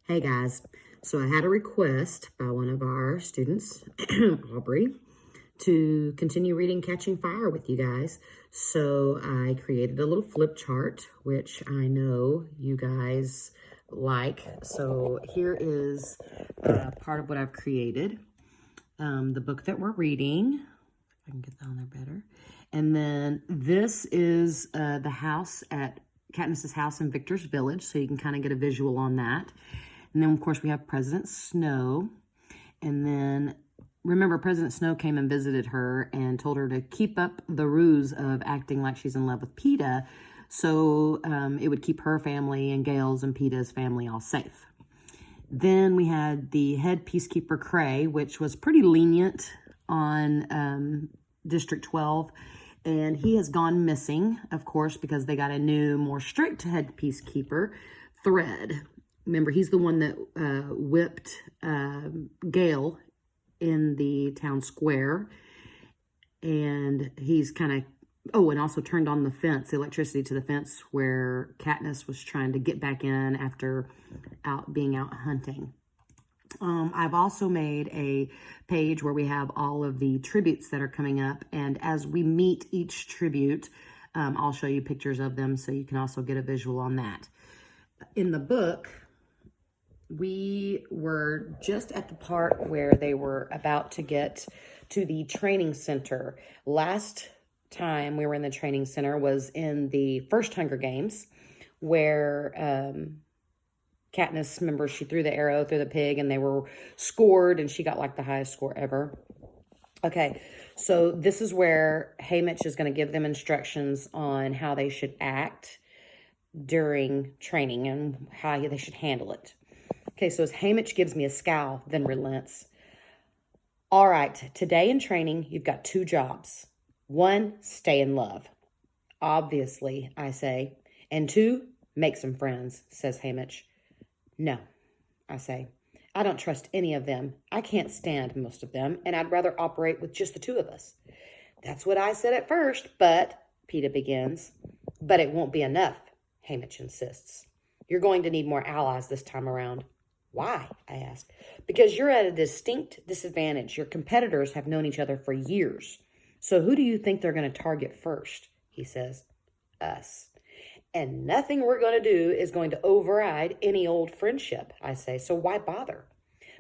Hey guys, so I had a request by one of our students, Aubrey, to continue reading Catching Fire with you guys. So I created a little flip chart, which I know you guys like. So here is part of what I've created. The book that we're reading. If I can get that on there better. And then this is the house at Katniss's house in Victor's Village, so you can kind of get a visual on that. And then, of course, we have President Snow. And then, remember, President Snow came and visited her and told her to keep up the ruse of acting like she's in love with Peeta, so it would keep her family and Gail's and Peeta's family all safe. Then we had the head peacekeeper, Cray, which was pretty lenient on District 12. And he has gone missing, of course, because they got a new, more strict head peacekeeper, Thread. Remember, he's the one that whipped Gail in the town square. And he's kind of, and also turned on the fence, the electricity to the fence where Katniss was trying to get back in after being out hunting. I've also made a page where we have all of the tributes that are coming up. And as we meet each tribute, I'll show you pictures of them so you can also get a visual on that. In the book, we were just at the part where they were about to get to the training center. Last time we were in the training center was in the first Hunger Games, where Katniss, remember, she threw the arrow through the pig and they were scored and she got like the highest score ever. Okay, so this is where Haymitch is going to give them instructions on how they should act during training and how they should handle it. Okay, so as Haymitch gives me a scowl, then relents. All right, today in training, you've got 2 jobs. 1, stay in love. Obviously, I say. And 2, make some friends, says Haymitch. No, I say. I don't trust any of them. I can't stand most of them, and I'd rather operate with just the 2 of us. That's what I said at first, but, Peeta begins. But it won't be enough, Haymitch insists. You're going to need more allies this time around. Why? I ask. Because you're at a distinct disadvantage. Your competitors have known each other for years. So who do you think they're going to target first? He says. Us. And nothing we're going to do is going to override any old friendship, I say. So why bother?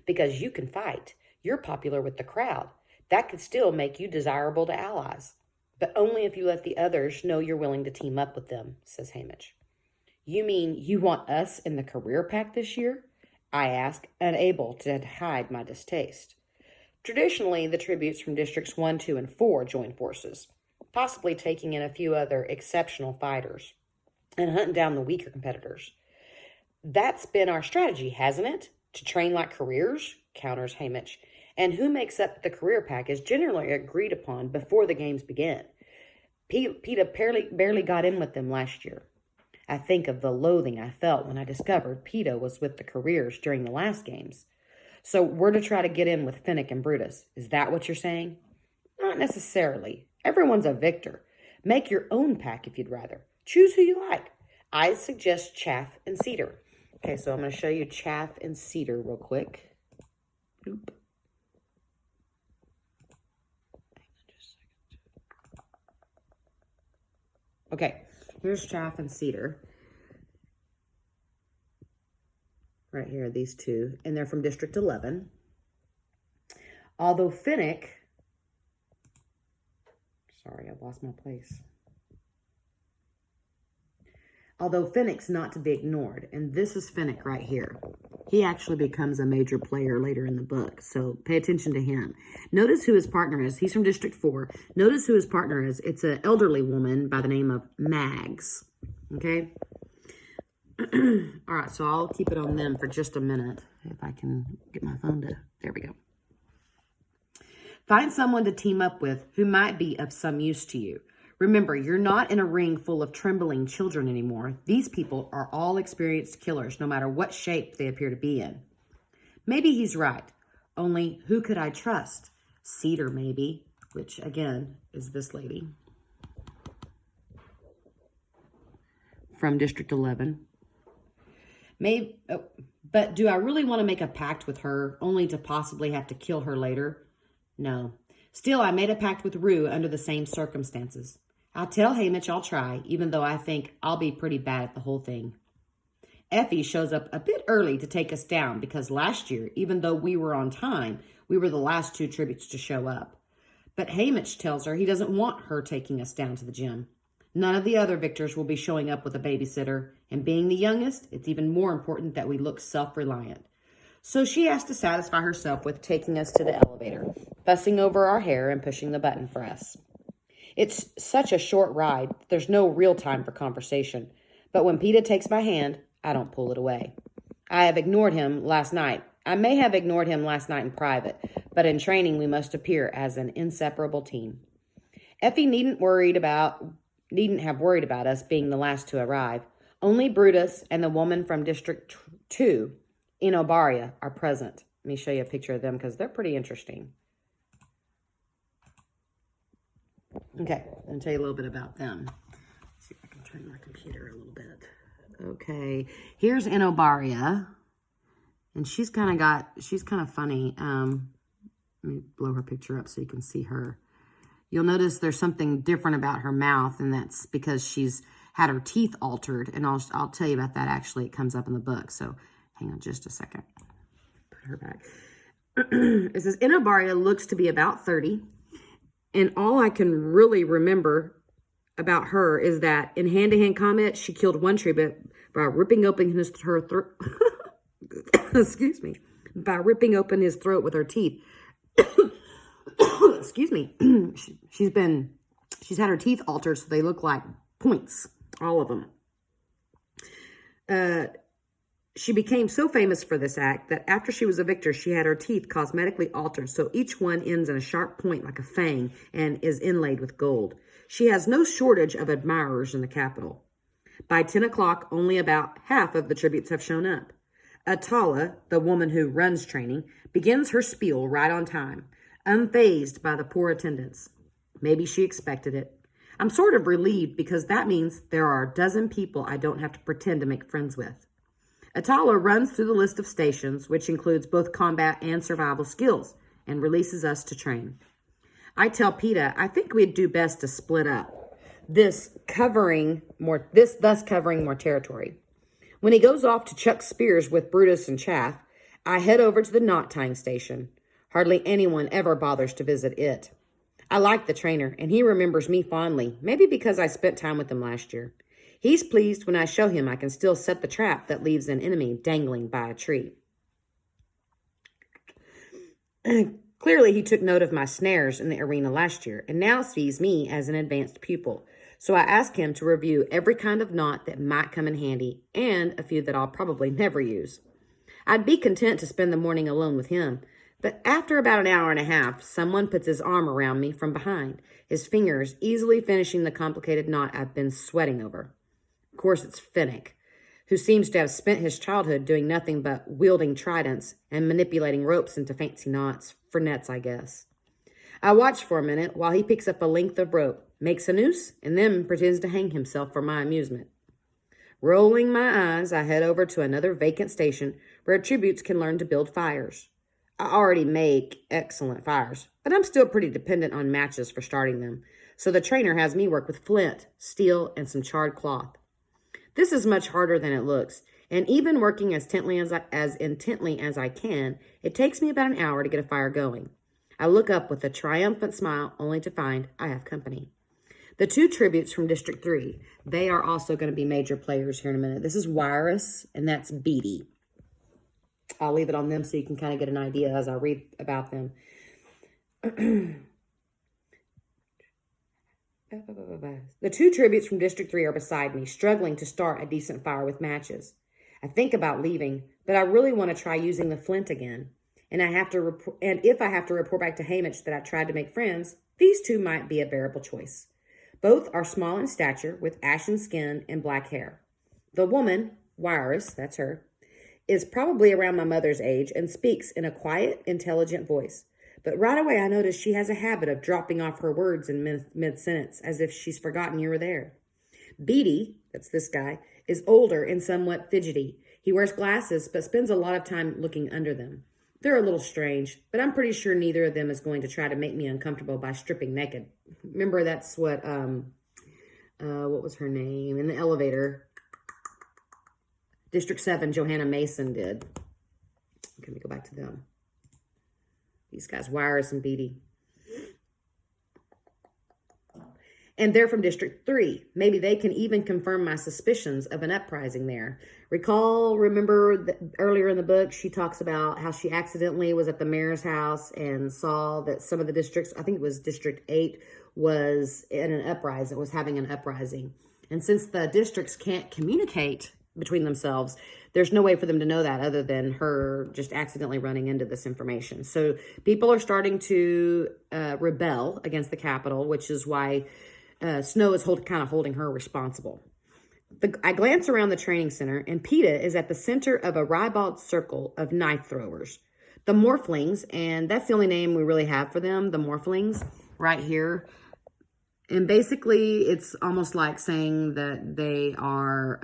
Because you can fight. You're popular with the crowd. That could still make you desirable to allies. But only if you let the others know you're willing to team up with them, says Haymitch. You mean you want us in the career pack this year? I ask, unable to hide my distaste. Traditionally, the tributes from Districts 1, 2, and 4 join forces, possibly taking in a few other exceptional fighters and hunting down the weaker competitors. That's been our strategy, hasn't it? To train like careers, counters Haymitch. And who makes up the career pack is generally agreed upon before the games begin. Peeta barely got in with them last year. I think of the loathing I felt when I discovered Peeta was with the careers during the last games. So we're to try to get in with Finnick and Brutus. Is that what you're saying? Not necessarily. Everyone's a victor. Make your own pack if you'd rather. Choose who you like. I suggest Chaff and Cedar. Okay, so I'm going to show you Chaff and Cedar real quick. Oop. Okay, here's Chaff and Cedar. Right here, these 2. And they're from District 11. Although Finnick... Sorry, I lost my place. Although Finnick's not to be ignored, and this is Finnick right here. He actually becomes a major player later in the book, so pay attention to him. Notice who his partner is. He's from District 4. Notice who his partner is. It's an elderly woman by the name of Mags, okay? All right, so I'll keep it on them for just a minute, if I can get my phone to... There we go. Find someone to team up with who might be of some use to you. Remember, you're not in a ring full of trembling children anymore. These people are all experienced killers, no matter what shape they appear to be in. Maybe he's right. Only, who could I trust? Cedar, maybe, which, again, is this lady. From District 11. But do I really want to make a pact with her only to possibly have to kill her later? No. Still, I made a pact with Rue under the same circumstances. I'll tell Hamish I'll try, even though I think I'll be pretty bad at the whole thing. Effie shows up a bit early to take us down because last year, even though we were on time, we were the last 2 tributes to show up. But Hamish tells her he doesn't want her taking us down to the gym. None of the other victors will be showing up with a babysitter, and being the youngest, it's even more important that we look self-reliant. So she has to satisfy herself with taking us to the elevator, fussing over our hair and pushing the button for us. It's such a short ride, there's no real time for conversation. But when Peeta takes my hand, I don't pull it away. I have ignored him last night. I may have ignored him last night in private, but in training we must appear as an inseparable team. Effie needn't have worried about us being the last to arrive. Only Brutus and the woman from District 2 in Obaria are present. Let me show you a picture of them because they're pretty interesting. Okay, I'm going to tell you a little bit about them. Let's see if I can turn my computer a little bit. Okay, here's Enobaria, and she's kind of funny. Let me blow her picture up so you can see her. You'll notice there's something different about her mouth, and that's because she's had her teeth altered, and I'll tell you about that. Actually, it comes up in the book, so hang on just a second. Put her back. It says, Enobaria looks to be about 30, and all I can really remember about her is that in hand-to-hand combat, she killed one tribute by ripping open her throat. Excuse me. By ripping open his throat with her teeth. Excuse me. She's had her teeth altered so they look like points, all of them. She became so famous for this act that after she was a victor, she had her teeth cosmetically altered so each one ends in a sharp point like a fang and is inlaid with gold. She has no shortage of admirers in the capital. By 10 o'clock, only about half of the tributes have shown up. Atala, the woman who runs training, begins her spiel right on time, unfazed by the poor attendance. Maybe she expected it. I'm sort of relieved because that means there are a dozen people I don't have to pretend to make friends with. Atala runs through the list of stations, which includes both combat and survival skills, and releases us to train. I tell Peeta I think we'd do best to split up, thus covering more territory. When he goes off to chuck spears with Brutus and Chaff, I head over to the knot-tying station. Hardly anyone ever bothers to visit it. I like the trainer, and he remembers me fondly, maybe because I spent time with him last year. He's pleased when I show him I can still set the trap that leaves an enemy dangling by a tree. Clearly, he took note of my snares in the arena last year and now sees me as an advanced pupil. So I ask him to review every kind of knot that might come in handy and a few that I'll probably never use. I'd be content to spend the morning alone with him, but after about an hour and a half, someone puts his arm around me from behind, his fingers easily finishing the complicated knot I've been sweating over. Of course, it's Finnick, who seems to have spent his childhood doing nothing but wielding tridents and manipulating ropes into fancy knots, for nets, I guess. I watch for a minute while he picks up a length of rope, makes a noose, and then pretends to hang himself for my amusement. Rolling my eyes, I head over to another vacant station where tributes can learn to build fires. I already make excellent fires, but I'm still pretty dependent on matches for starting them, so the trainer has me work with flint, steel, and some charred cloth. This is much harder than it looks, and even working as intently as I can, it takes me about an hour to get a fire going. I look up with a triumphant smile, only to find I have company. The 2 tributes from District 3, they are also going to be major players here in a minute. This is Wirus, and that's Beatty. I'll leave it on them so you can kind of get an idea as I read about them. The 2 tributes from District 3 are beside me, struggling to start a decent fire with matches. I think about leaving, but I really want to try using the flint again. And if I have to report back to Hamish that I tried to make friends, these 2 might be a bearable choice. Both are small in stature, with ashen skin and black hair. The woman, Wirus, that's her, is probably around my mother's age and speaks in a quiet, intelligent voice. But right away I notice she has a habit of dropping off her words in mid-sentence, as if she's forgotten you were there. Beatty, that's this guy, is older and somewhat fidgety. He wears glasses, but spends a lot of time looking under them. They're a little strange, but I'm pretty sure neither of them is going to try to make me uncomfortable by stripping naked. Remember, that's what was her name? In the elevator, District 7, Johanna Mason did. Let me go back to them. These guys, Wires and Beatty. And they're from District 3. Maybe they can even confirm my suspicions of an uprising there. Remember earlier in the book, she talks about how she accidentally was at the mayor's house and saw that some of the districts, I think it was District 8, was in an uprising, was having an uprising. And since the districts can't communicate between themselves, there's no way for them to know that other than her just accidentally running into this information. So people are starting to rebel against the Capitol, which is why Snow is kind of holding her responsible. I glance around the training center, and PETA is at the center of a ribald circle of knife throwers. The Morphlings, and that's the only name we really have for them, the Morphlings, right here. And basically, it's almost like saying that they are,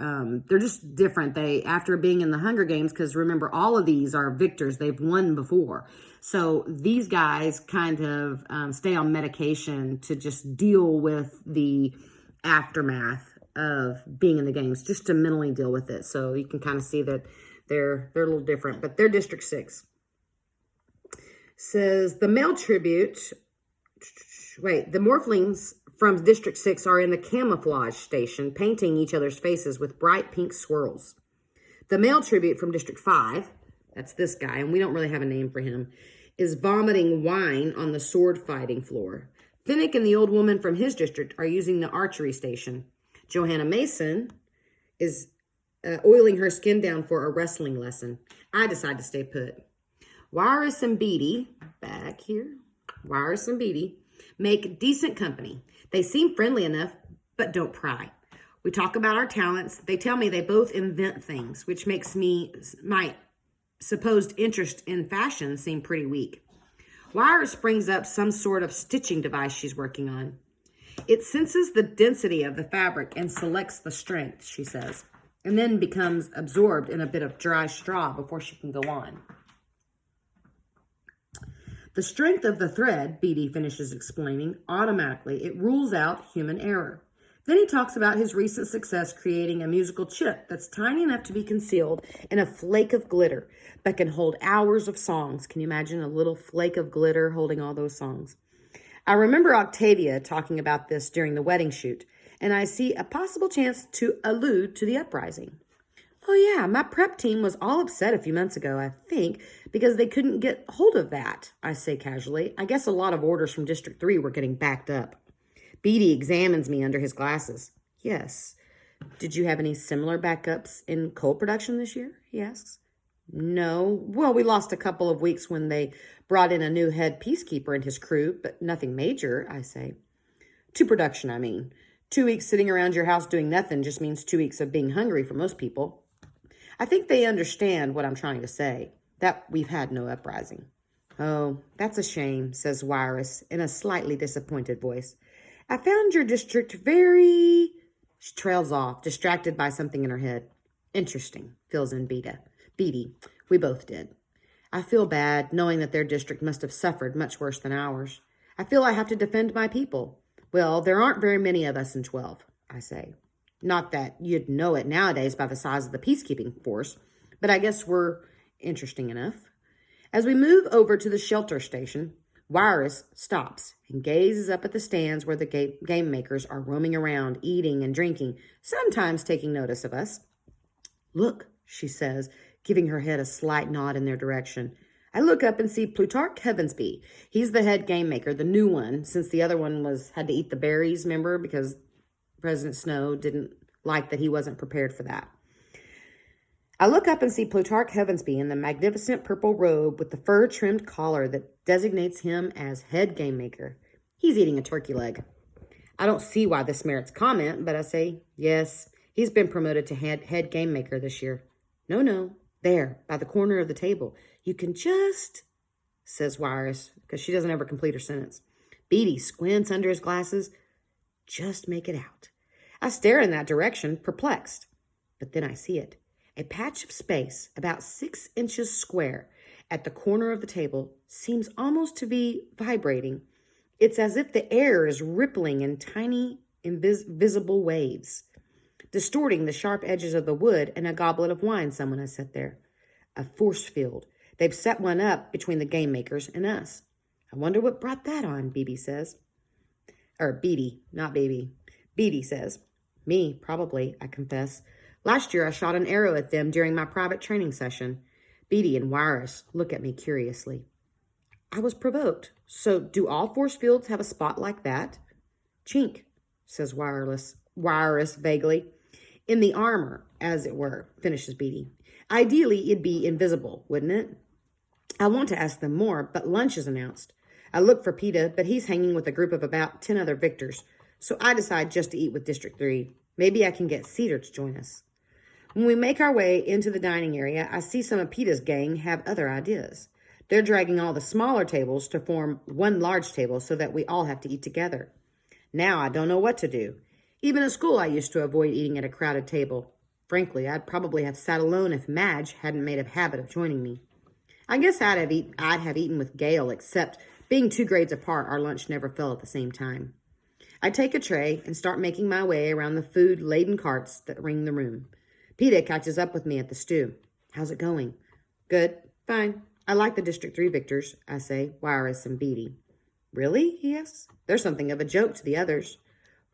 they're just different. After being in the Hunger Games, because remember, all of these are victors. They've won before. So these guys kind of stay on medication to just deal with the aftermath of being in the games, just to mentally deal with it. So you can kind of see that they're a little different, but they're District 6. Says the male tribute, the Morphlings from District 6 are in the camouflage station, painting each other's faces with bright pink swirls. The male tribute from District 5, that's this guy, and we don't really have a name for him, is vomiting wine on the sword fighting floor. Finnick and the old woman from his district are using the archery station. Johanna Mason is oiling her skin down for a wrestling lesson. I decide to stay put. Wires and Beatty, back here, Wires and Beatty, make decent company. They seem friendly enough, but don't pry. We talk about our talents. They tell me they both invent things, which makes my supposed interest in fashion seem pretty weak. Wires brings up some sort of stitching device she's working on. It senses the density of the fabric and selects the strength, she says, and then becomes absorbed in a bit of dry straw before she can go on. The strength of the thread, Beatty finishes explaining, automatically, it rules out human error. Then he talks about his recent success creating a musical chip that's tiny enough to be concealed in a flake of glitter, but can hold hours of songs. Can you imagine a little flake of glitter holding all those songs? I remember Octavia talking about this during the wedding shoot, and I see a possible chance to allude to the uprising. Oh yeah, my prep team was all upset a few months ago, I think, because they couldn't get hold of that, I say casually. I guess a lot of orders from District 3 were getting backed up. Beatty examines me under his glasses. Yes. Did you have any similar backups in coal production this year? He asks. No. Well, we lost a couple of weeks when they brought in a new head peacekeeper and his crew, but nothing major, I say. To production, I mean. 2 weeks sitting around your house doing nothing just means 2 weeks of being hungry for most people. I think they understand what I'm trying to say, that we've had no uprising. Oh, that's a shame, says Wires in a slightly disappointed voice. I found your district very... She trails off, distracted by something in her head. Interesting, fills in Beatty. We both did. I feel bad knowing that their district must have suffered much worse than ours. I feel I have to defend my people. Well, there aren't very many of us in 12, I say. Not that you'd know it nowadays by the size of the peacekeeping force, but I guess we're interesting enough. As we move over to the shelter station, Wires stops and gazes up at the stands where the game makers are roaming around, eating and drinking, sometimes taking notice of us. Look, she says, giving her head a slight nod in their direction. I look up and see Plutarch Heavensby. He's the head game maker, the new one, since the other one had to eat the berries, remember, because President Snow didn't like that he wasn't prepared for that. I look up and see Plutarch Heavensby in the magnificent purple robe with the fur-trimmed collar that designates him as head game maker. He's eating a turkey leg. I don't see why this merits comment, but I say, yes, he's been promoted to head game maker this year. No, there, by the corner of the table. You can just, says Wires, because she doesn't ever complete her sentence. Beatty squints under his glasses. Just make it out. I stare in that direction, perplexed. But then I see it. A patch of space about 6 inches square at the corner of the table seems almost to be vibrating. It's as if the air is rippling in tiny, invisible waves, distorting the sharp edges of the wood and a goblet of wine someone has set there. A force field. They've set one up between the game makers and us. I wonder what brought that on, Beebe says. Or Beatty, not Baby. Beatty says. Me, probably, I confess. Last year I shot an arrow at them during my private training session. Beatty and Wireless look at me curiously. I was provoked. So do all force fields have a spot like that? Chink, says Wireless vaguely. In the armor, as it were, finishes Beatty. Ideally, it'd be invisible, wouldn't it? I want to ask them more, but lunch is announced. I look for PETA, but he's hanging with a group of about 10 other victors, so I decide just to eat with District 3. Maybe I can get Cedar to join us. When we make our way into the dining area, I see some of PETA's gang have other ideas. They're dragging all the smaller tables to form one large table so that we all have to eat together. Now I don't know what to do. Even at school, I used to avoid eating at a crowded table. Frankly, I'd probably have sat alone if Madge hadn't made a habit of joining me. I guess I'd have eaten with Gail, except being 2 grades apart, our lunch never fell at the same time. I take a tray and start making my way around the food-laden carts that ring the room. PETA catches up with me at the stew. How's it going? Good. Fine. I like the District 3 victors, I say, Wireless and Beatty. Really? He asks. They're something of a joke to the others.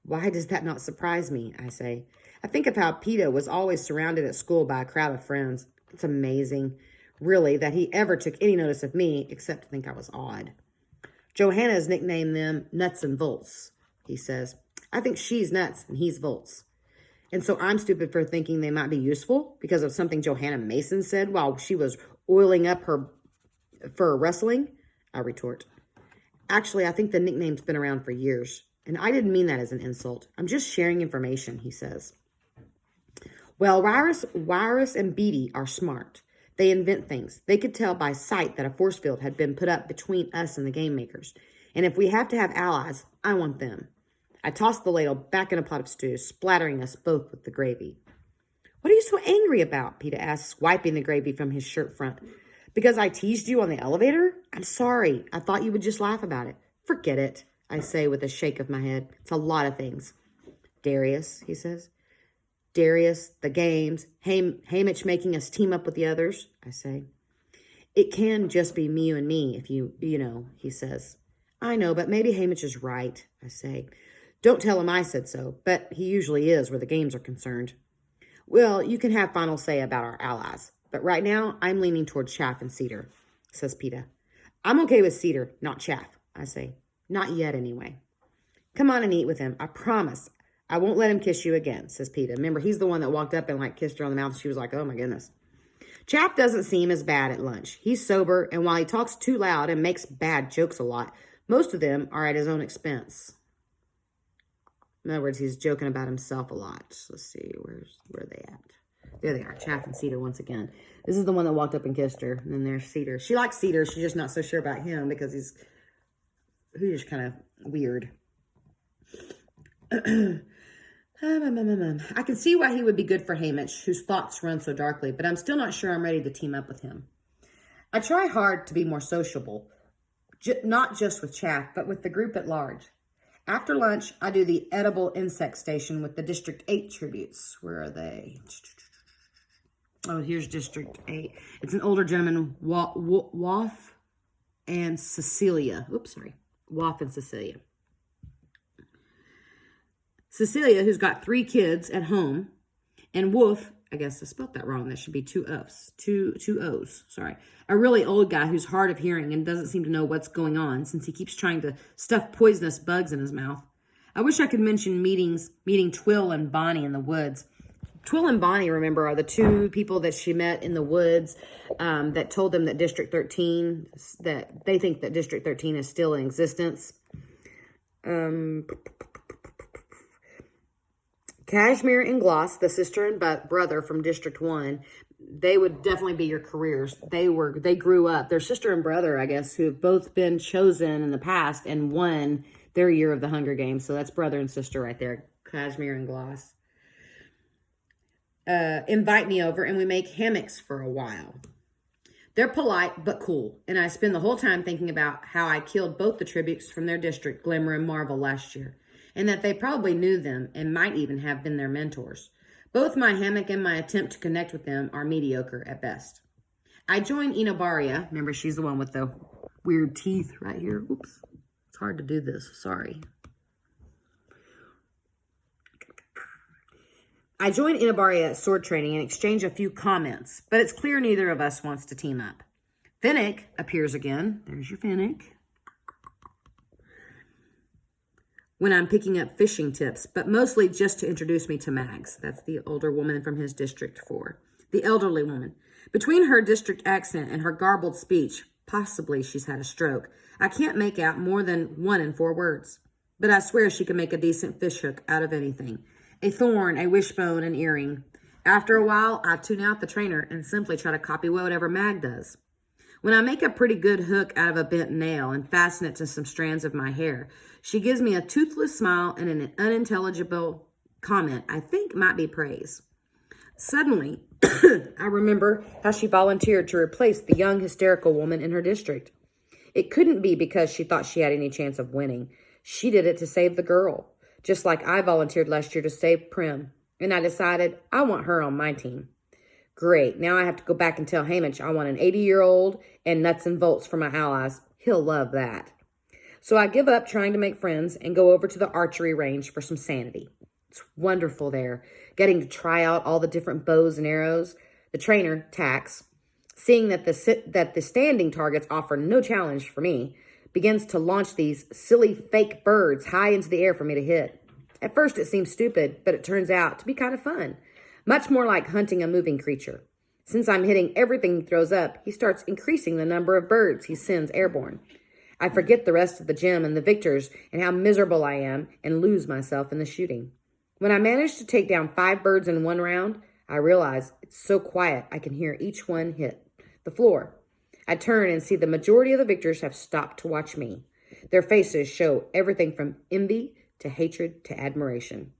Why does that not surprise me? I say. I think of how PETA was always surrounded at school by a crowd of friends. It's amazing, really, that he ever took any notice of me, except to think I was odd. Johanna has nicknamed them Nuts and Volts, he says. I think she's nuts and he's volts. And so I'm stupid for thinking they might be useful because of something Johanna Mason said while she was oiling up her for wrestling, I retort. Actually, I think the nickname's been around for years, and I didn't mean that as an insult. I'm just sharing information, he says. Well, Wireless and Beatty are smart. They invent things. They could tell by sight that a force field had been put up between us and the game makers. And if we have to have allies, I want them. I toss the ladle back in a pot of stew, splattering us both with the gravy. What are you so angry about? PETA asks, wiping the gravy from his shirt front. Because I teased you on the elevator? I'm sorry. I thought you would just laugh about it. Forget it, I say with a shake of my head. It's a lot of things. Darius, he says. Darius, the games, Hamish making us team up with the others, I say. It can just be you and me if you know, he says. I know, but maybe Hamish is right, I say. Don't tell him I said so, but he usually is where the games are concerned. Well, you can have final say about our allies, but right now I'm leaning towards Chaff and Cedar, says PETA. I'm okay with Cedar, not Chaff, I say. Not yet, anyway. Come on and eat with him, I promise. I won't let him kiss you again, says PETA. Remember, he's the one that walked up and kissed her on the mouth. She was like, oh my goodness. Chaff doesn't seem as bad at lunch. He's sober, and while he talks too loud and makes bad jokes a lot, most of them are at his own expense. In other words, he's joking about himself a lot. Let's see, where are they at? There they are, Chaff and Cedar once again. This is the one that walked up and kissed her, and then there's Cedar. She likes Cedar. She's just not so sure about him because he's just kind of weird. I can see why he would be good for Hamish, whose thoughts run so darkly, but I'm still not sure I'm ready to team up with him. I try hard to be more sociable, not just with Chaff, but with the group at large. After lunch, I do the edible insect station with the District 8 tributes. Where are they? Oh, here's District 8. It's an older gentleman, Waff and Cecilia. Oops, sorry. Waff and Cecilia. Cecilia, who's got 3 kids at home, and Wolf, I guess I spelled that wrong. That should be 2 F's, two O's, sorry. A really old guy who's hard of hearing and doesn't seem to know what's going on since he keeps trying to stuff poisonous bugs in his mouth. I wish I could mention meeting Twill and Bonnie in the woods. Twill and Bonnie, remember, are the 2 people that she met in the woods that told them that District 13, that they think that District 13 is still in existence. Cashmere and Gloss, the sister and brother from District 1, they would definitely be your careers. They grew up. They're sister and brother, I guess, who have both been chosen in the past and won their year of the Hunger Games. So that's brother and sister right there, Cashmere and Gloss. invite me over and we make hammocks for a while. They're polite but cool, and I spend the whole time thinking about how I killed both the tributes from their district, Glimmer and Marvel, last year, and that they probably knew them and might even have been their mentors. Both my hammock and my attempt to connect with them are mediocre at best. I join Enobaria. Remember, she's the one with the weird teeth right here. Oops. It's hard to do this. Sorry. I join Enobaria at sword training and exchange a few comments, but it's clear neither of us wants to team up. Finnick appears again. There's your Finnick. When I'm picking up fishing tips, but mostly just to introduce me to Mags. That's the older woman from his District 4. The elderly woman. Between her district accent and her garbled speech, possibly she's had a stroke, I can't make out more than 1 in 4 words. But I swear she can make a decent fishhook out of anything. A thorn, a wishbone, an earring. After a while, I tune out the trainer and simply try to copy whatever Mag does. When I make a pretty good hook out of a bent nail and fasten it to some strands of my hair, she gives me a toothless smile and an unintelligible comment I think might be praise. Suddenly, I remember how she volunteered to replace the young hysterical woman in her district. It couldn't be because she thought she had any chance of winning. She did it to save the girl. Just like I volunteered last year to save Prim. And I decided I want her on my team. Great, now I have to go back and tell Hamish I want an 80-year-old and nuts and bolts for my allies. He'll love that. So I give up trying to make friends and go over to the archery range for some sanity. It's wonderful there, getting to try out all the different bows and arrows. The trainer, Tax, seeing that the standing targets offer no challenge for me, begins to launch these silly fake birds high into the air for me to hit. At first it seems stupid, but it turns out to be kind of fun. Much more like hunting a moving creature. Since I'm hitting everything he throws up, he starts increasing the number of birds he sends airborne. I forget the rest of the gym and the victors and how miserable I am and lose myself in the shooting. When I manage to take down 5 birds in one round, I realize it's so quiet I can hear each one hit the floor. I turn and see the majority of the victors have stopped to watch me. Their faces show everything from envy to hatred to admiration.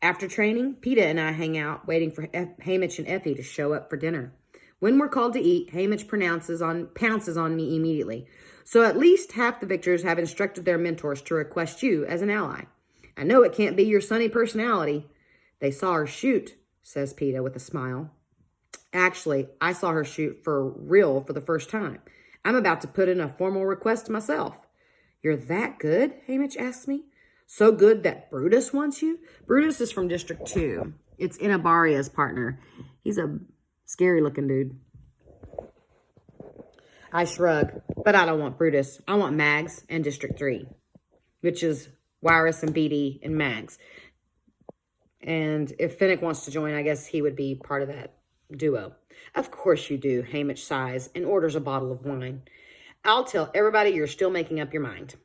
After training, Peta and I hang out waiting for Hamish and Effie to show up for dinner. When we're called to eat, Hamish pounces on me immediately. So at least half the victors have instructed their mentors to request you as an ally. I know it can't be your sunny personality. They saw her shoot, says Peta with a smile. Actually, I saw her shoot for real for the first time. I'm about to put in a formal request myself. You're that good? Hamish asks me. So good that Brutus wants you? Brutus is from District 2. It's Inabaria's partner. He's a scary-looking dude. I shrug, but I don't want Brutus. I want Mags and District 3, which is Wyrus and Beatty and Mags. And if Finnick wants to join, I guess he would be part of that duo. Of course you do, Hamish sighs and orders a bottle of wine. I'll tell everybody you're still making up your mind.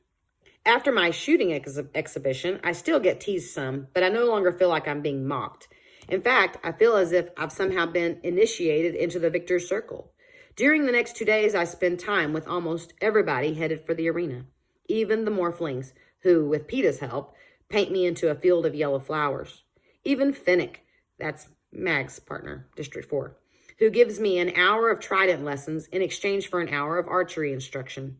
After my shooting exhibition, I still get teased some, but I no longer feel like I'm being mocked. In fact, I feel as if I've somehow been initiated into the victor's circle. During the next 2 days, I spend time with almost everybody headed for the arena, even the morphlings, who, with Peta's help, paint me into a field of yellow flowers. Even Finnick, that's Mag's partner, District 4, who gives me an hour of trident lessons in exchange for an hour of archery instruction.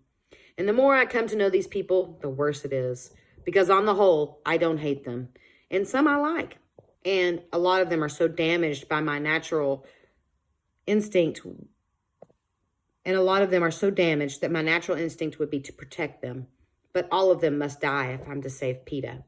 And the more I come to know these people, the worse it is. Because on the whole, I don't hate them. And some I like. And a lot of them are so damaged by my natural instinct. And a lot of them are so damaged that my natural instinct would be to protect them. But all of them must die if I'm to save Peta.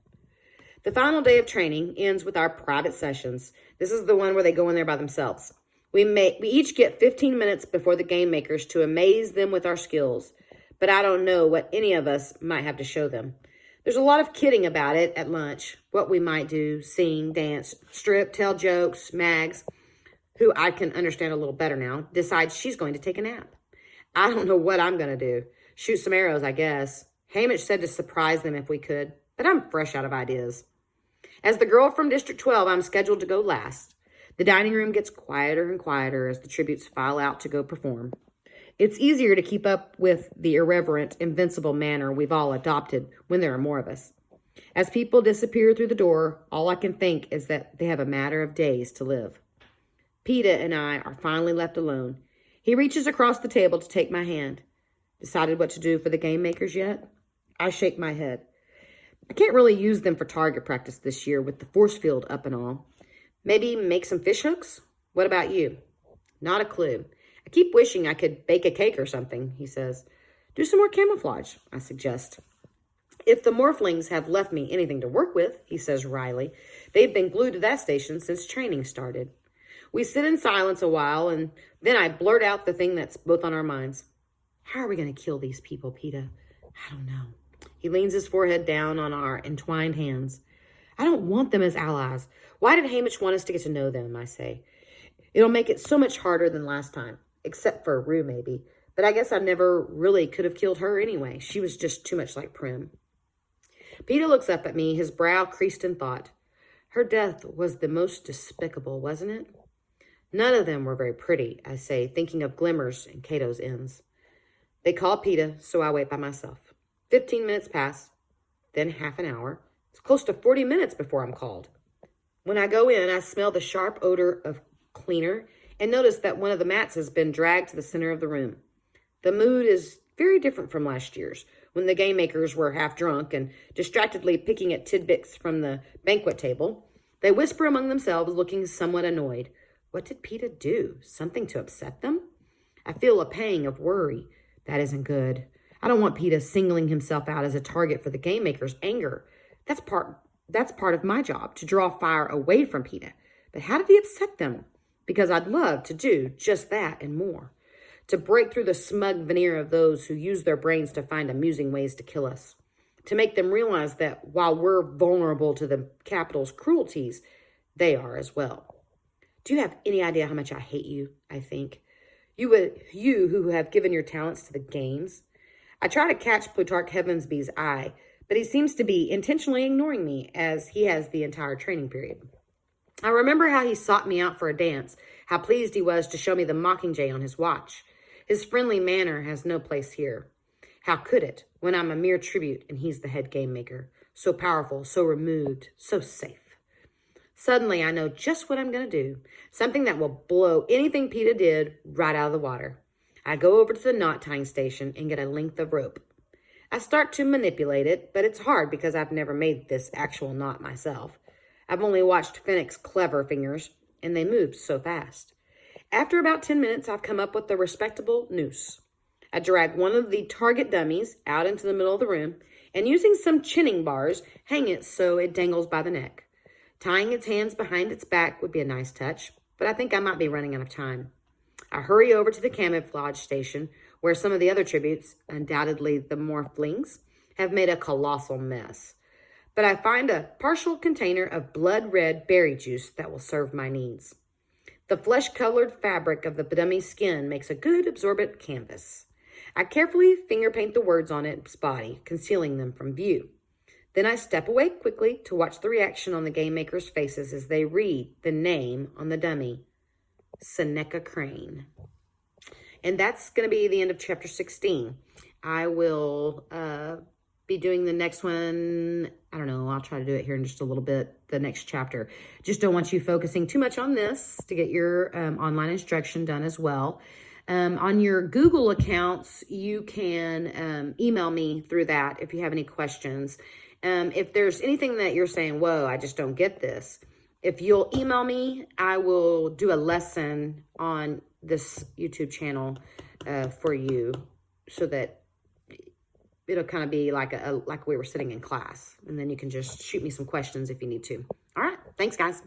The final day of training ends with our private sessions. This is the one where they go in there by themselves. We each get 15 minutes before the game makers to amaze them with our skills. But I don't know what any of us might have to show them. There's a lot of kidding about it at lunch, what we might do, sing, dance, strip, tell jokes. Mags, who I can understand a little better now, decides she's going to take a nap. I don't know what I'm going to do. Shoot some arrows, I guess. Hamish said to surprise them if we could, but I'm fresh out of ideas. As the girl from District 12, I'm scheduled to go last. The dining room gets quieter and quieter as the tributes file out to go perform. It's easier to keep up with the irreverent, invincible manner we've all adopted when there are more of us. As people disappear through the door, all I can think is that they have a matter of days to live. PETA and I are finally left alone. He reaches across the table to take my hand. Decided what to do for the game makers yet? I shake my head. I can't really use them for target practice this year with the force field up and all. Maybe make some fish hooks? What about you? Not a clue. I keep wishing I could bake a cake or something, he says. Do some more camouflage, I suggest. If the morphlings have left me anything to work with, he says wryly, they've been glued to that station since training started. We sit in silence a while, and then I blurt out the thing that's both on our minds. How are we going to kill these people, PETA? I don't know. He leans his forehead down on our entwined hands. I don't want them as allies. Why did Hamish want us to get to know them, I say. It'll make it so much harder than last time, except for Rue maybe. But I guess I never really could have killed her anyway. She was just too much like Prim. PETA looks up at me, his brow creased in thought. Her death was the most despicable, wasn't it? None of them were very pretty, I say, thinking of Glimmers and Cato's ends. They call PETA, so I wait by myself. 15 minutes pass, then half an hour. It's close to 40 minutes before I'm called. When I go in, I smell the sharp odor of cleaner and notice that one of the mats has been dragged to the center of the room. The mood is very different from last year's, when the game makers were half drunk and distractedly picking at tidbits from the banquet table. They whisper among themselves, looking somewhat annoyed. What did PETA do? Something to upset them? I feel a pang of worry. That isn't good. I don't want PETA singling himself out as a target for the game makers' anger. That's part of my job, to draw fire away from PETA. But how did he upset them? Because I'd love to do just that and more. To break through the smug veneer of those who use their brains to find amusing ways to kill us. To make them realize that while we're vulnerable to the Capitol's cruelties, they are as well. Do you have any idea how much I hate you, I think? You who have given your talents to the games. I try to catch Plutarch Heavensby's eye, but he seems to be intentionally ignoring me as he has the entire training period. I remember how he sought me out for a dance, how pleased he was to show me the Mockingjay on his watch. His friendly manner has no place here. How could it, when I'm a mere tribute and he's the head game maker? So powerful, so removed, so safe. Suddenly, I know just what I'm going to do. Something that will blow anything PETA did right out of the water. I go over to the knot tying station and get a length of rope. I start to manipulate it, but it's hard because I've never made this actual knot myself. I've only watched Fennec's clever fingers, and they moved so fast. After about 10 minutes, I've come up with a respectable noose. I drag one of the target dummies out into the middle of the room, and using some chinning bars, hang it so it dangles by the neck. Tying its hands behind its back would be a nice touch, but I think I might be running out of time. I hurry over to the camouflage station, where some of the other tributes, undoubtedly the morphlings, have made a colossal mess. But I find a partial container of blood-red berry juice that will serve my needs. The flesh-colored fabric of the dummy's skin makes a good absorbent canvas. I carefully finger paint the words on its body, concealing them from view. Then I step away quickly to watch the reaction on the game makers' faces as they read the name on the dummy, Seneca Crane. And that's going to be the end of chapter 16. I will be doing the next one. I don't know. I'll try to do it here in just a little bit, the next chapter. Just don't want you focusing too much on this to get your online instruction done as well. On your Google accounts, you can email me through that if you have any questions. If there's anything that you're saying, whoa, I just don't get this. If you'll email me, I will do a lesson on this YouTube channel for you so that it'll kind of be like we were sitting in class. And then you can just shoot me some questions if you need to. All right. Thanks, guys.